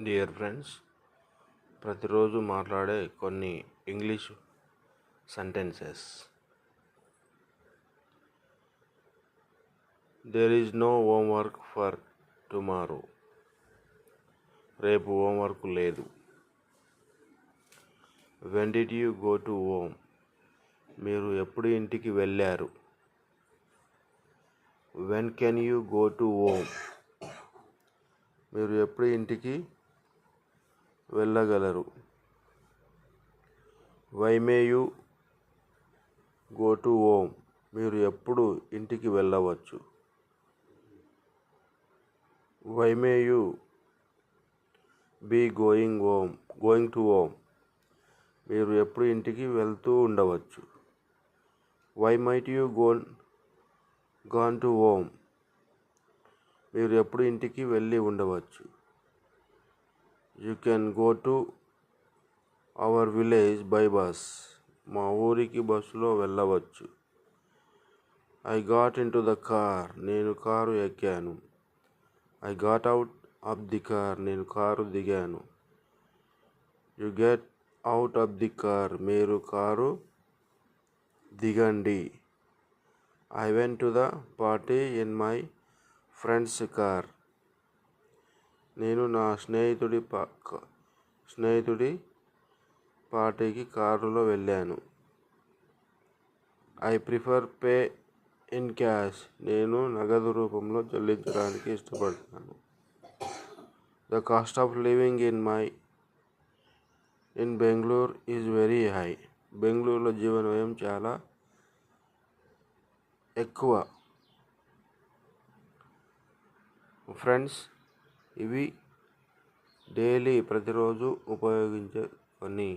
Dear friends, ప్రతిరోజు మాట్లాడే కొన్ని English sentences. There is no homework for tomorrow. రేపు హోంవర్క్ లేదు. When did you go to home. మీరు ఎప్పుడు ఇంటికి వెళ్ళారు. When can you go to home. మీరు ఎప్పుడు ఇంటికి వెళ్ళగలరు. Why may you go to home. మీరు ఎప్పుడు ఇంటికి వెళ్ళవచ్చు. Why may you be going to home. మీరు ఎప్పుడు ఇంటికి వెళ్తూ ఉండవచ్చు. Why might you gone to home. మీరు ఎప్పుడు ఇంటికి వెళ్ళి ఉండవచ్చు. You can go to our village by bus. మా ఊరికి బస్సులో వెళ్ళవచ్చు. I got in to the car. నేను కారు ఎక్కాను. I got out of the car. నేను కారు దిగాను. You get out of the car. మీరు కారు దిగండి. I went to the party in my friends car. నేను నా స్నేహితుడి పార్టీకి కారులో వెళ్ళాను. I prefer pay in cash. నేను నగదు రూపంలో చెల్లించడానికి ఇష్టపడతాను. The cost of living in Bengaluru is very high. బెంగళూరులో జీవన వ్యయం చాలా ఎక్కువ. ఫ్రెండ్స్, ఇవి డైలీ ప్రతిరోజు ఉపయోగించే కొన్ని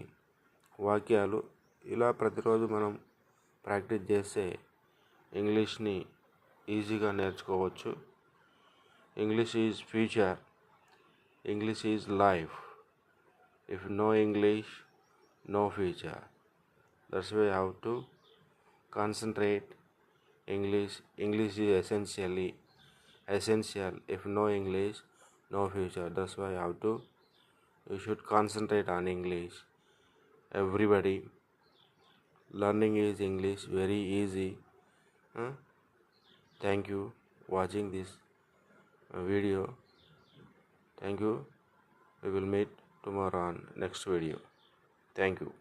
వాక్యాలు. ఇలా ప్రతిరోజు మనం ప్రాక్టీస్ చేస్తే ఇంగ్లీష్ని ఈజీగా నేర్చుకోవచ్చు. English is future. English is life. If no English, no future. That's why have to concentrate English. English is essential. If no English, no future. That's why you should concentrate on English. Everybody, learning is English very easy. Thank you watching this video. Thank you. We will meet tomorrow on next video. Thank you.